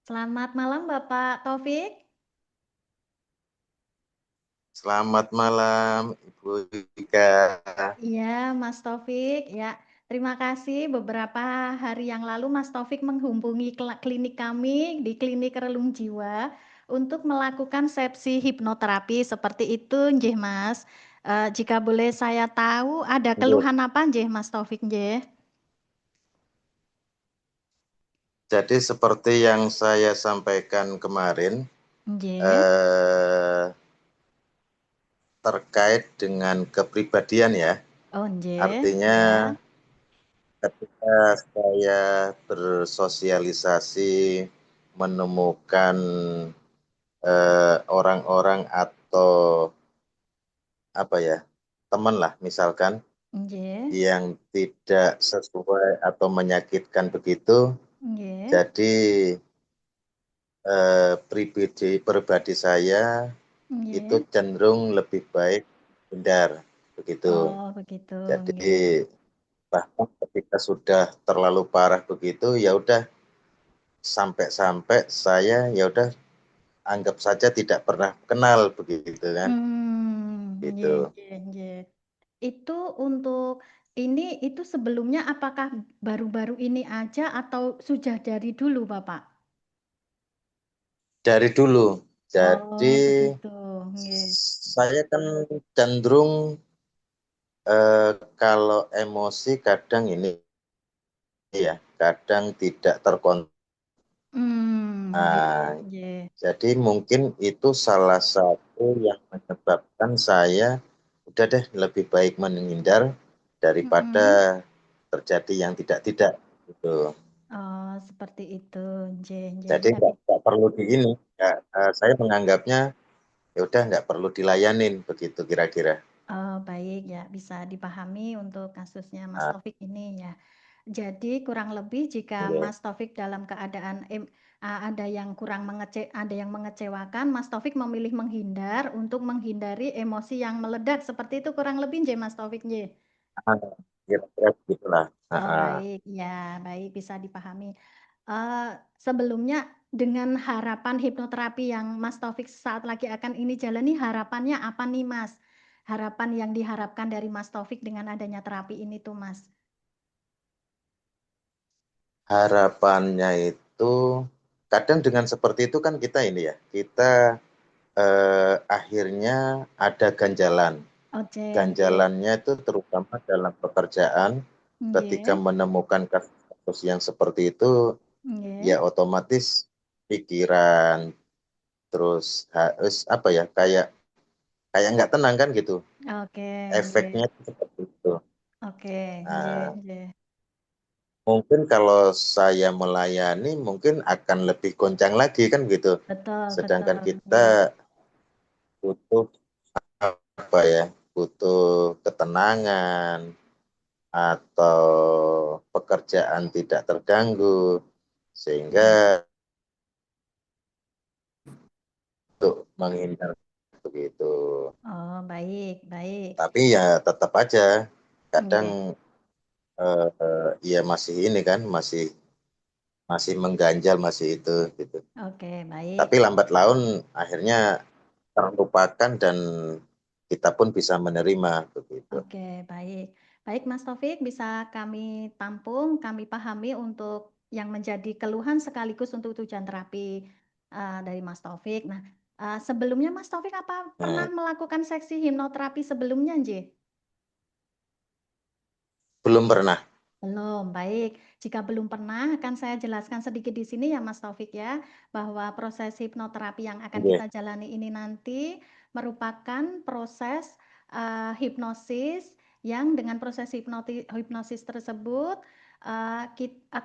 Selamat malam Bapak Taufik. Selamat malam, Ibu Ika. Iya, Mas Taufik. Ya, terima kasih. Beberapa hari yang lalu Mas Taufik menghubungi klinik kami di Klinik Relung Jiwa untuk melakukan sesi hipnoterapi seperti itu, nggih Mas. Jika boleh saya tahu, ada Nggih. keluhan apa, nggih Mas Taufik, nggih? Jadi seperti yang saya sampaikan kemarin, Nggih. eh, terkait dengan kepribadian ya. Oh, nggih. Artinya Ya. ketika saya bersosialisasi, menemukan orang-orang atau apa ya, teman lah misalkan, Nggih. yang tidak sesuai atau menyakitkan begitu, Nggih. jadi pribadi saya itu Nggih. cenderung lebih baik hindar begitu. Oh, begitu. Jadi Nggih. bahkan ketika sudah terlalu parah begitu, ya udah sampai-sampai saya ya udah anggap saja tidak pernah kenal begitu kan. Nggih, Gitu. nggih, nggih. Itu untuk itu sebelumnya apakah baru-baru ini aja atau sudah dari dulu, Bapak? Dari dulu. Oh, Jadi begitu. Nggih. saya kan cenderung kalau emosi kadang ini ya, kadang tidak terkontrol. Nggih, Nah, nggih. jadi mungkin itu salah satu yang menyebabkan saya udah deh lebih baik menghindar daripada Mhm. terjadi yang tidak-tidak gitu. Oh, seperti itu. Nggih, nggih. Jadi Ya, nggak perlu di ini. Ya, saya menganggapnya ya udah nggak perlu dilayanin begitu kira-kira. oh, baik ya, bisa dipahami untuk kasusnya Mas Nah, Taufik ini ya. Jadi kurang lebih jika iya. Mas Taufik dalam keadaan ada yang ada yang mengecewakan, Mas Taufik memilih menghindar untuk menghindari emosi yang meledak seperti itu kurang lebih nggih Mas Taufik nggih. Ah, kira-kira begitulah. Oh, Ah. baik ya, baik bisa dipahami. Eh, Sebelumnya dengan harapan hipnoterapi yang Mas Taufik saat lagi akan ini jalani, harapannya apa nih Mas? Harapan yang diharapkan dari Mas Taufik dengan adanya terapi ini tuh Mas. Harapannya itu kadang dengan seperti itu kan kita ini ya, kita akhirnya ada ganjalan. Oke, nggih. Ganjalannya itu terutama dalam pekerjaan, ketika Nggih, menemukan kasus-kasus yang seperti itu, ya nggih. otomatis pikiran, terus harus apa ya, kayak kayak nggak tenang kan gitu. Oke, nggih. Efeknya itu seperti itu. Oke, nggih, Nah, nggih. mungkin kalau saya melayani mungkin akan lebih goncang lagi kan gitu. Betul, Sedangkan betul, kita nggih. butuh apa ya? Butuh ketenangan atau pekerjaan tidak terganggu Nggih. sehingga untuk menghindar begitu. Oh, baik, baik. Tapi ya tetap aja kadang Nggih. ya masih ini kan masih masih mengganjal masih itu gitu. Oke, baik. Tapi lambat laun akhirnya terlupakan dan kita pun bisa menerima begitu. Oke, baik. Baik, Mas Taufik, bisa kami tampung, kami pahami untuk yang menjadi keluhan sekaligus untuk tujuan terapi dari Mas Taufik. Nah, sebelumnya Mas Taufik apa pernah Hmm. melakukan seksi hipnoterapi sebelumnya, Nji? Belum pernah. Belum, baik. Jika belum pernah, akan saya jelaskan sedikit di sini ya Mas Taufik ya, bahwa proses hipnoterapi yang akan Oke. kita jalani ini nanti merupakan proses hipnosis yang dengan proses hipnosis tersebut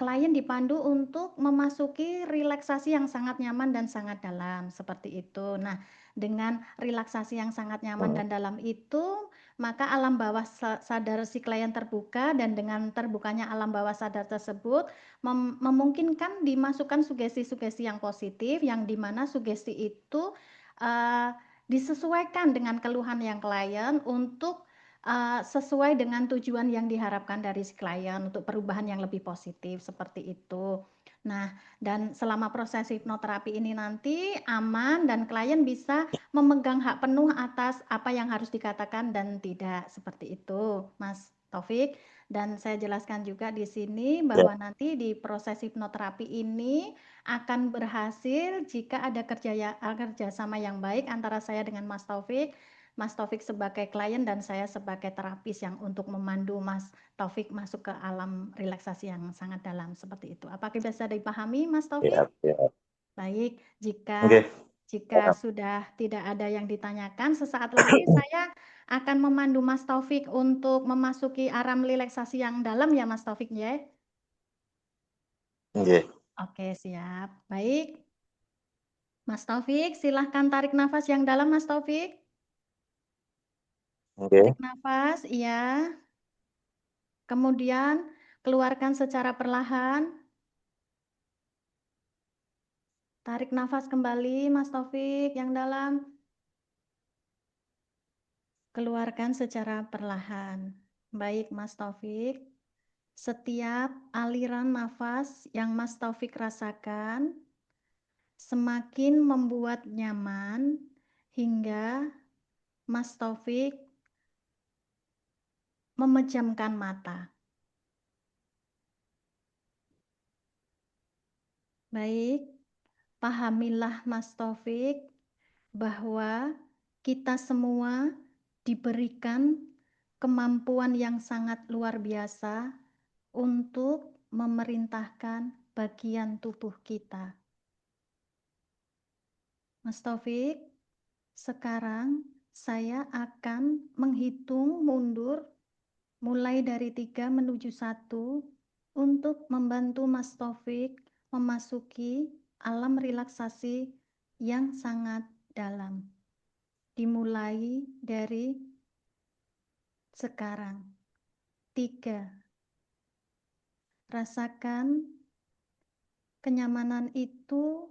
klien dipandu untuk memasuki relaksasi yang sangat nyaman dan sangat dalam seperti itu. Nah, dengan relaksasi yang sangat nyaman Hmm. dan dalam itu maka alam bawah sadar si klien terbuka dan dengan terbukanya alam bawah sadar tersebut memungkinkan dimasukkan sugesti-sugesti yang positif yang dimana sugesti itu uh, disesuaikan dengan keluhan yang klien untuk sesuai dengan tujuan yang diharapkan dari si klien untuk perubahan yang lebih positif seperti itu. Nah, dan selama proses hipnoterapi ini nanti aman dan klien bisa memegang hak penuh atas apa yang harus dikatakan dan tidak, seperti itu, Mas Taufik. Dan saya jelaskan juga di sini Ya, bahwa nanti di proses hipnoterapi ini akan berhasil jika ada kerjasama yang baik antara saya dengan Mas Taufik sebagai klien dan saya sebagai terapis yang untuk memandu Mas Taufik masuk ke alam relaksasi yang sangat dalam seperti itu. Apakah bisa dipahami, Mas Taufik? siap, siap. Baik, jika Oke. jika sudah tidak ada yang ditanyakan, sesaat lagi saya akan memandu Mas Taufik untuk memasuki alam relaksasi yang dalam ya, Mas Taufik ya. Oke. Oke, siap. Baik, Mas Taufik, silahkan tarik nafas yang dalam, Mas Taufik. Tarik Oke. nafas, iya. Kemudian keluarkan secara perlahan. Tarik nafas kembali, Mas Taufik, yang dalam. Keluarkan secara perlahan. Baik, Mas Taufik. Setiap aliran nafas yang Mas Taufik rasakan semakin membuat nyaman hingga Mas Taufik memejamkan mata. Baik, pahamilah Mas Taufik bahwa kita semua diberikan kemampuan yang sangat luar biasa untuk memerintahkan bagian tubuh kita. Mas Taufik, sekarang saya akan menghitung mundur mulai dari 3 menuju 1 untuk membantu Mas Taufik memasuki alam relaksasi yang sangat dalam. Dimulai dari sekarang. 3. Rasakan kenyamanan itu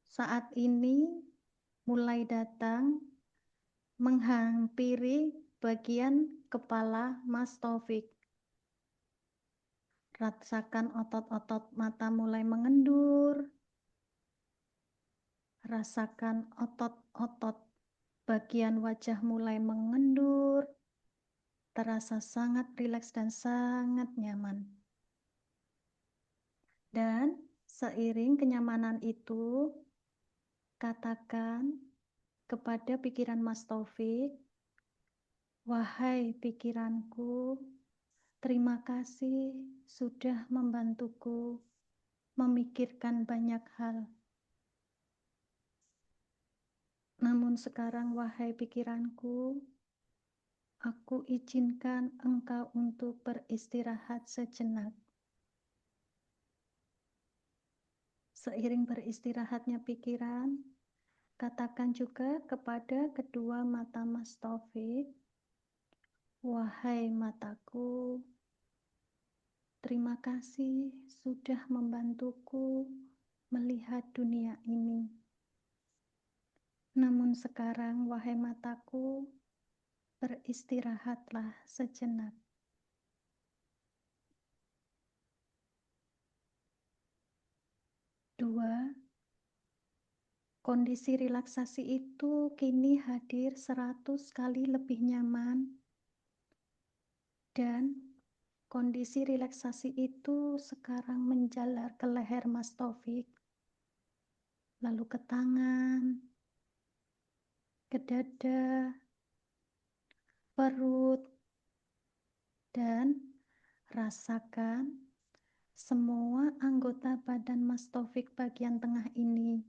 saat ini mulai datang menghampiri bagian kepala Mas Taufik. Rasakan otot-otot mata mulai mengendur. Rasakan otot-otot bagian wajah mulai mengendur. Terasa sangat rileks dan sangat nyaman. Dan seiring kenyamanan itu, katakan kepada pikiran Mas Taufik, "Wahai pikiranku, terima kasih sudah membantuku memikirkan banyak hal. Namun sekarang, wahai pikiranku, aku izinkan engkau untuk beristirahat sejenak." Seiring beristirahatnya pikiran, katakan juga kepada kedua mata Mas Taufik, "Wahai mataku, terima kasih sudah membantuku melihat dunia ini. Namun sekarang, wahai mataku, beristirahatlah sejenak." 2. Kondisi relaksasi itu kini hadir 100 kali lebih nyaman dan kondisi relaksasi itu sekarang menjalar ke leher Mas Taufik, lalu ke tangan, ke dada, perut, dan rasakan semua anggota badan Mas Taufik bagian tengah ini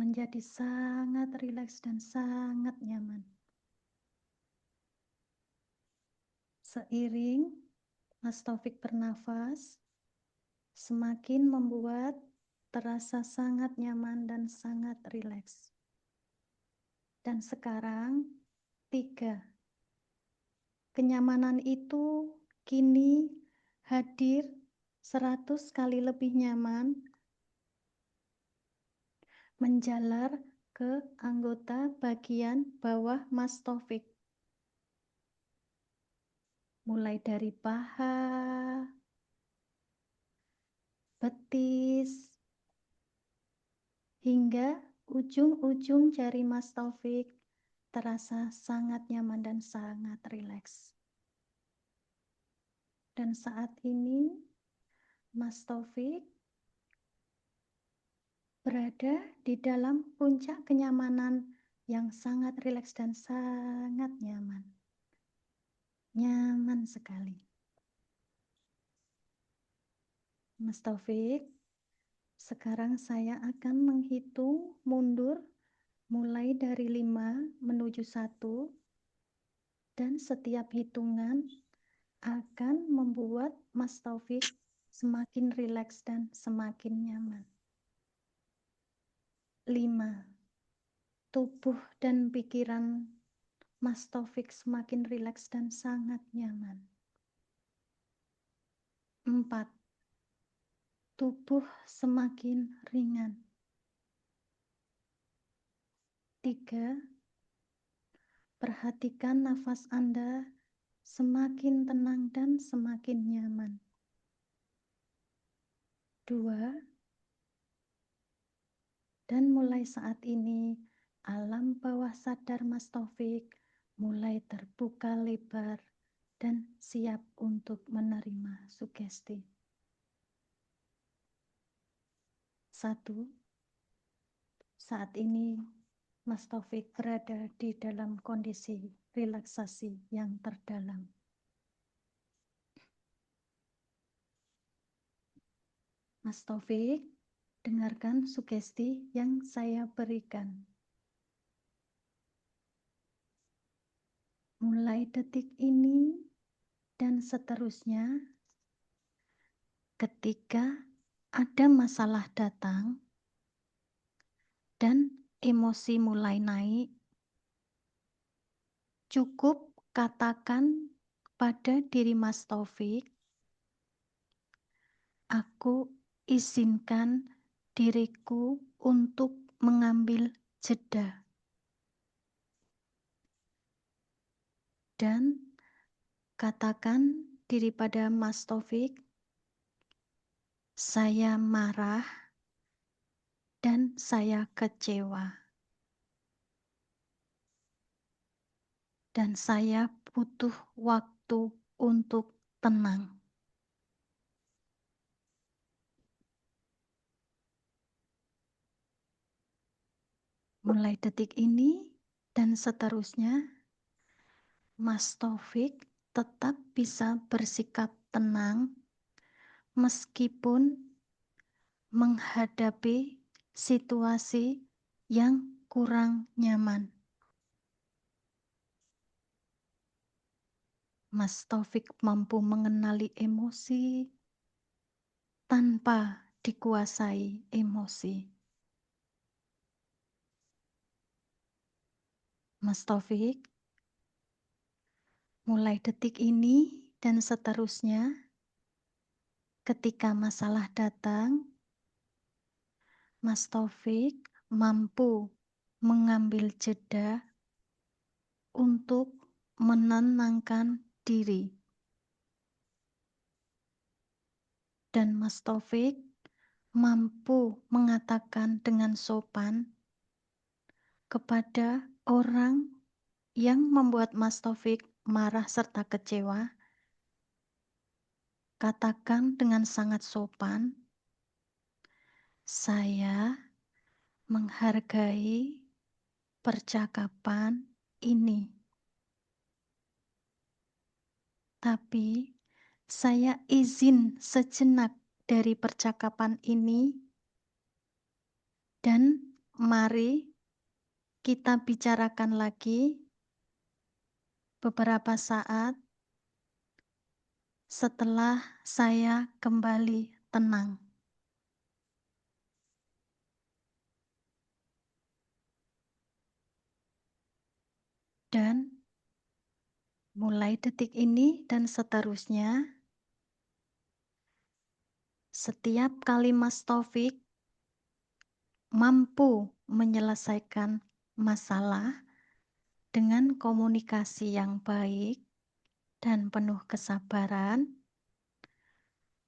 menjadi sangat rileks dan sangat nyaman. Seiring Mas Taufik bernafas, semakin membuat terasa sangat nyaman dan sangat rileks. Dan sekarang, 3. Kenyamanan itu kini hadir 100 kali lebih nyaman, menjalar ke anggota bagian bawah Mas Taufik. Mulai dari paha, betis, hingga ujung-ujung jari Mas Taufik terasa sangat nyaman dan sangat rileks. Dan saat ini Mas Taufik berada di dalam puncak kenyamanan yang sangat rileks dan sangat nyaman. Nyaman sekali. Mas Taufik, sekarang saya akan menghitung mundur mulai dari 5 menuju 1, dan setiap hitungan akan membuat Mas Taufik semakin rileks dan semakin nyaman. 5. Tubuh dan pikiran Mas Taufik semakin rileks dan sangat nyaman. 4. Tubuh semakin ringan. 3. Perhatikan nafas Anda semakin tenang dan semakin nyaman. 2. Dan mulai saat ini, alam bawah sadar Mas Taufik mulai terbuka lebar dan siap untuk menerima sugesti. 1. Saat ini Mas Taufik berada di dalam kondisi relaksasi yang terdalam. Mas Taufik, dengarkan sugesti yang saya berikan. Mulai detik ini dan seterusnya, ketika ada masalah datang dan emosi mulai naik, cukup katakan pada diri Mas Taufik, aku izinkan diriku untuk mengambil jeda. Dan katakan diri pada Mas Taufik, saya marah dan saya kecewa. Dan saya butuh waktu untuk tenang. Mulai detik ini dan seterusnya, Mas Taufik tetap bisa bersikap tenang meskipun menghadapi situasi yang kurang nyaman. Mas Taufik mampu mengenali emosi tanpa dikuasai emosi. Mas Taufik, mulai detik ini dan seterusnya, ketika masalah datang, Mas Taufik mampu mengambil jeda untuk menenangkan diri. Dan Mas Taufik mampu mengatakan dengan sopan kepada orang yang membuat Mas Taufik marah serta kecewa, katakan dengan sangat sopan, saya menghargai percakapan ini. Tapi saya izin sejenak dari percakapan ini dan mari kita bicarakan lagi beberapa saat setelah saya kembali tenang. Dan mulai detik ini dan seterusnya, setiap kali Mas Taufik mampu menyelesaikan masalah dengan komunikasi yang baik dan penuh kesabaran,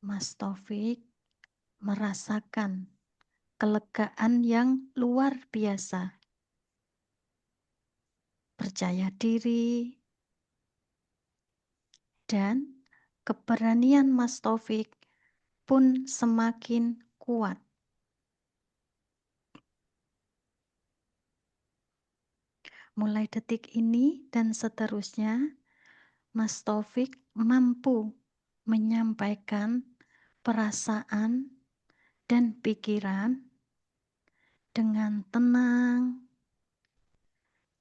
Mas Taufik merasakan kelegaan yang luar biasa. Percaya diri dan keberanian Mas Taufik pun semakin kuat. Mulai detik ini dan seterusnya, Mas Taufik mampu menyampaikan perasaan dan pikiran dengan tenang,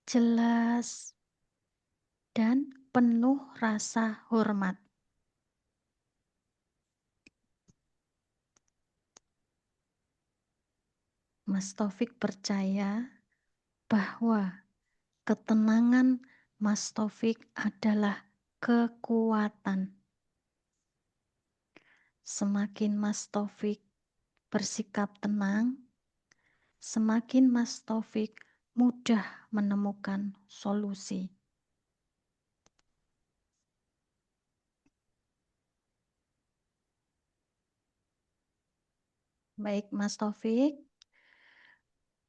jelas, dan penuh rasa hormat. Mas Taufik percaya bahwa ketenangan Mas Taufik adalah kekuatan. Semakin Mas Taufik bersikap tenang, semakin Mas Taufik mudah menemukan solusi. Baik Mas Taufik,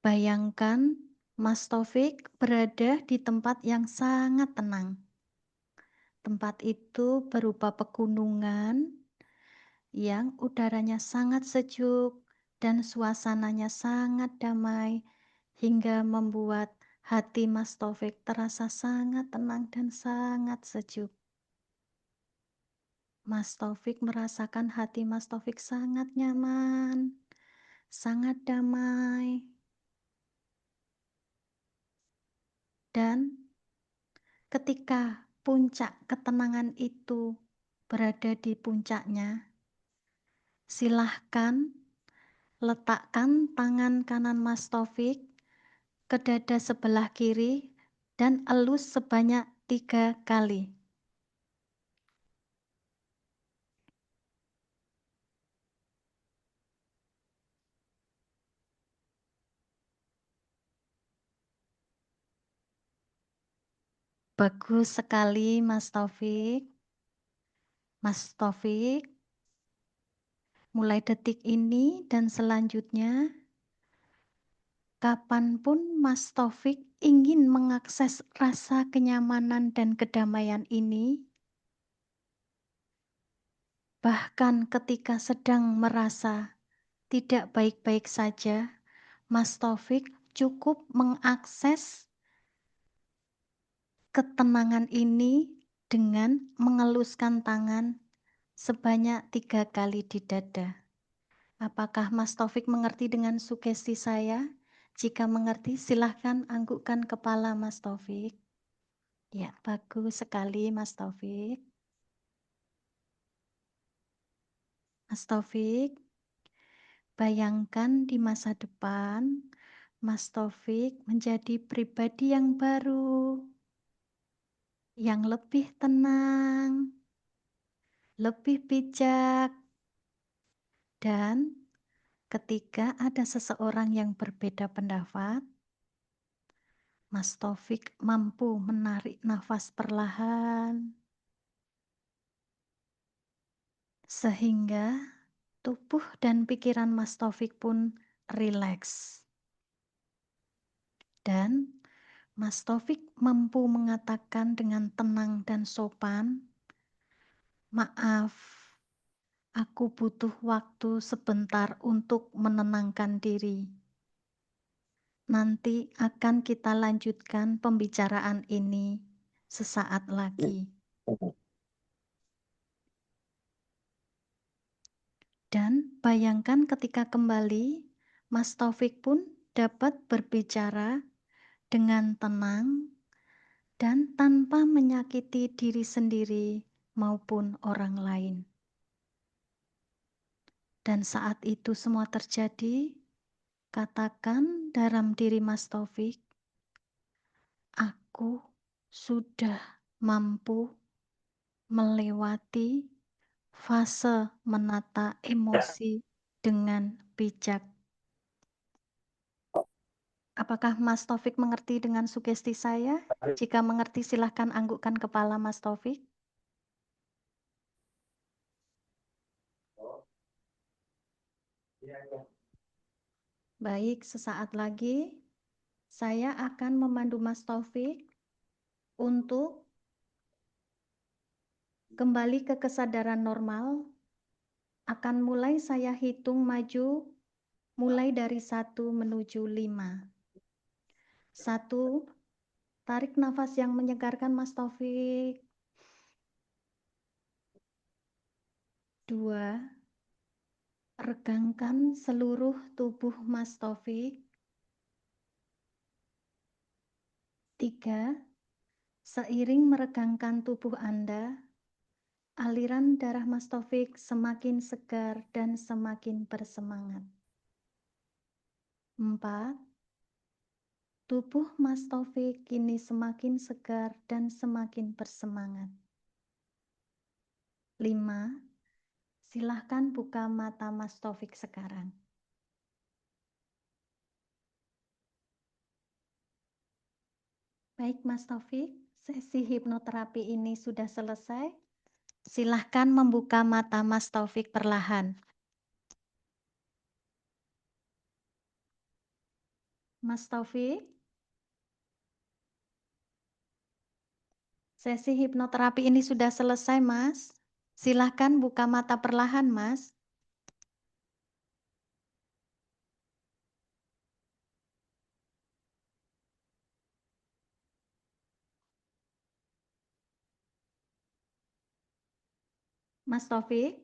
bayangkan Mas Taufik berada di tempat yang sangat tenang. Tempat itu berupa pegunungan yang udaranya sangat sejuk dan suasananya sangat damai hingga membuat hati Mas Taufik terasa sangat tenang dan sangat sejuk. Mas Taufik merasakan hati Mas Taufik sangat nyaman, sangat damai, dan ketika puncak ketenangan itu berada di puncaknya, silahkan letakkan tangan kanan Mas Taufik ke dada sebelah kiri dan elus sebanyak 3 kali. Bagus sekali Mas Taufik. Mas Taufik, mulai detik ini dan selanjutnya, kapanpun Mas Taufik ingin mengakses rasa kenyamanan dan kedamaian ini, bahkan ketika sedang merasa tidak baik-baik saja, Mas Taufik cukup mengakses ketenangan ini dengan mengeluskan tangan sebanyak 3 kali di dada. Apakah Mas Taufik mengerti dengan sugesti saya? Jika mengerti, silahkan anggukkan kepala Mas Taufik. Ya, bagus sekali Mas Taufik. Mas Taufik, bayangkan di masa depan, Mas Taufik menjadi pribadi yang baru, yang lebih tenang, lebih bijak, dan ketika ada seseorang yang berbeda pendapat, Mas Taufik mampu menarik nafas perlahan, sehingga tubuh dan pikiran Mas Taufik pun rileks. Dan Mas Taufik mampu mengatakan dengan tenang dan sopan, "Maaf, aku butuh waktu sebentar untuk menenangkan diri. Nanti akan kita lanjutkan pembicaraan ini sesaat lagi." Dan bayangkan ketika kembali, Mas Taufik pun dapat berbicara dengan tenang dan tanpa menyakiti diri sendiri maupun orang lain. Dan saat itu semua terjadi, katakan dalam diri Mas Taufik, "Aku sudah mampu melewati fase menata emosi dengan bijak." Apakah Mas Taufik mengerti dengan sugesti saya? Jika mengerti, silahkan anggukkan kepala Mas Taufik. Baik, sesaat lagi saya akan memandu Mas Taufik untuk kembali ke kesadaran normal. Akan mulai saya hitung maju mulai dari 1 menuju 5. 1, tarik nafas yang menyegarkan Mas Taufik. 2, regangkan seluruh tubuh Mas Taufik. 3, seiring meregangkan tubuh Anda, aliran darah Mas Taufik semakin segar dan semakin bersemangat. 4, tubuh Mas Taufik kini semakin segar dan semakin bersemangat. 5, silahkan buka mata Mas Taufik sekarang. Baik Mas Taufik, sesi hipnoterapi ini sudah selesai. Silahkan membuka mata Mas Taufik perlahan. Mas Taufik, sesi hipnoterapi ini sudah selesai Mas. Silahkan buka mata perlahan Mas. Mas Taufik,